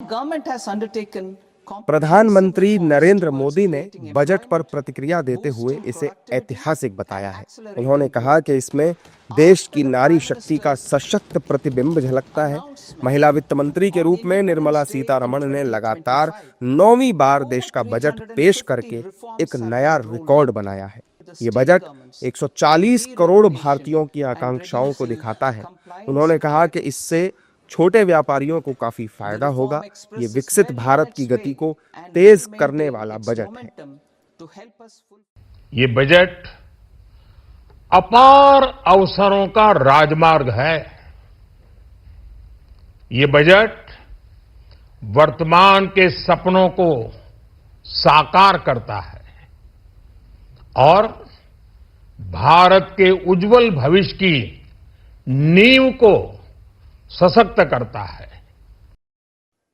government has undertaken प्रधानमंत्री नरेंद्र मोदी ने budget पर प्रतिक्रिया देते हुए इसे ऐतिहासिक बताया है। उन्होंने कहा कि इसमें देश की नारी शक्ति का सशक्त प्रतिबिंब झलकता है। महिला वित्त मंत्री के रूप में निर्मला सीतारमण ने लगातार 9वीं बार देश का बजट पेश करके एक नया रिकॉर्ड बनाया है। ये बजट 140 करोड़ भारतीयों की आकांक्षाओं को दिखाता है। उन्होंने कहा कि इससे छोटे व्यापारियों को काफी फायदा होगा। ये विकसित भारत की गति को तेज करने वाला बजट है। ये बजट अपार अवसरों का राजमार्ग है। ये बजट वर्तमान के सपनों को साकार करता है और भारत के उज्जवल भविष्य की नींव को सशक्त करता है।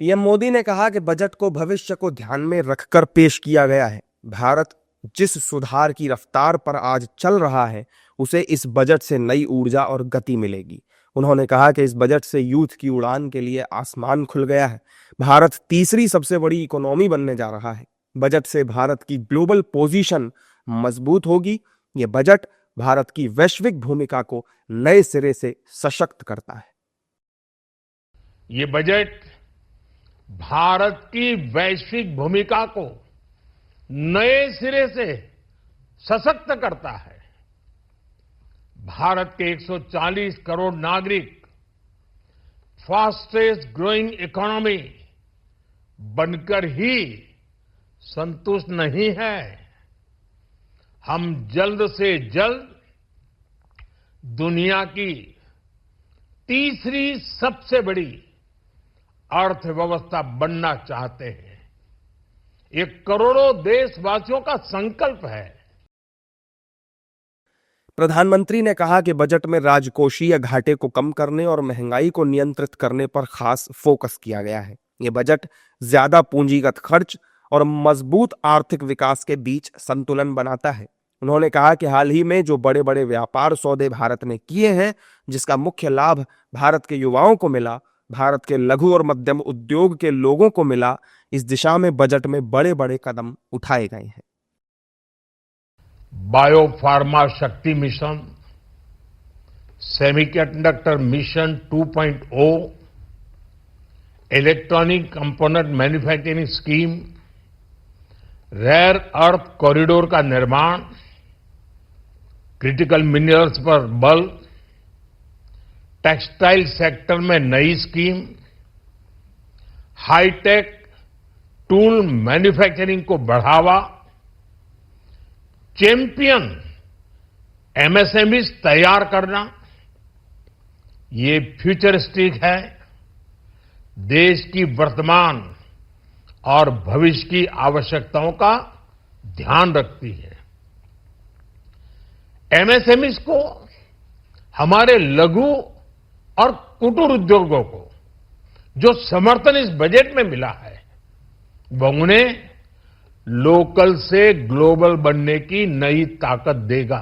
पीएम मोदी ने कहा कि बजट को भविष्य को ध्यान में रखकर पेश किया गया है। भारत जिस सुधार की रफ्तार पर आज चल रहा है, उसे इस बजट से नई ऊर्जा और गति मिलेगी। उन्होंने कहा कि इस बजट से यूथ की उड़ान के लिए आसमान खुल गया है। भारत तीसरी सबसे बड़ी इकोनॉमी बनने जा रहा है। बजट से भारत की ग्लोबल पोजीशन मजबूत होगी। यह बजट भारत की वैश्विक भूमिका को नए सिरे से सशक्त करता है। ये बजट भारत की वैश्विक भूमिका को नए सिरे से सशक्त करता है। भारत के 140 करोड़ नागरिक फास्टेस्ट ग्रोइंग इकोनॉमी बनकर ही संतुष्ट नहीं है। हम जल्द से जल्द दुनिया की तीसरी सबसे बड़ी अर्थव्यवस्था बनना चाहते हैं। ये करोड़ों देशवासियों का संकल्प है। प्रधानमंत्री ने कहा कि बजट में राजकोषीय घाटे को कम करने और महंगाई को नियंत्रित करने पर खास फोकस किया गया है। ये बजट ज्यादा पूंजीगत खर्च और मजबूत आर्थिक विकास के बीच संतुलन बनाता है। उन्होंने कहा कि हाल ही में जो बड़े बड़े व्यापार सौदे भारत ने किए हैं, जिसका मुख्य लाभ भारत के युवाओं को मिला, भारत के लघु और मध्यम उद्योग के लोगों को मिला, इस दिशा में बजट में बड़े बड़े कदम उठाए गए हैं। बायोफार्मा शक्ति mission, semiconductor mission 2.0, electronic component manufacturing scheme, rare earth corridor का निर्माण, क्रिटिकल मिनरल्स पर बल, टेक्सटाइल सेक्टर में नई स्कीम, हाईटेक टूल मैन्युफैक्चरिंग को बढ़ावा, चैंपियन एमएसएमईज तैयार करना, ये फ्यूचरिस्टिक है, देश की वर्तमान और भविष्य की आवश्यकताओं का ध्यान रखती है। एमएसएमईज को, हमारे लघु और कुटीर उद्योगों को जो समर्थन इस बजट में मिला है, वो उन्हें लोकल से ग्लोबल बनने की नई ताकत देगा।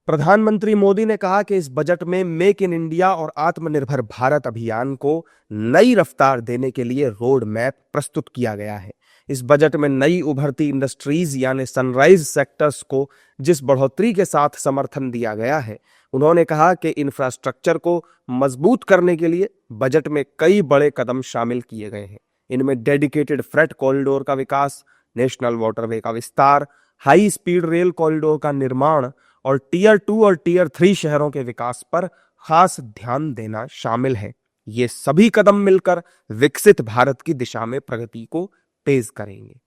प्रधानमंत्री मोदी ने कहा कि इस बजट में मेक इन इंडिया और आत्मनिर्भर भारत अभियान को नई रफ्तार देने के लिए रोड मैप प्रस्तुत किया गया है। इस बजट में नई उभरती इंडस्ट्रीज यानी सनराइज सेक्टर्स को जिस बढ़ोतरी के साथ समर्थन दिया गया है, उन्होंने कहा कि इंफ्रास्ट्रक्चर को मजबूत करने के लिए बजट में कई बड़े कदम शामिल किए गए हैं। इनमें डेडिकेटेड फ्रेट कॉरिडोर का विकास, नेशनल वाटरवे का विस्तार, हाई स्पीड रेल कॉरिडोर का निर्माण और टीयर 2 और टीयर 3 शहरों के विकास पर खास ध्यान देना शामिल है। ये सभी कदम मिलकर विकसित भारत की दिशा में प्रगति को तेज करेंगे।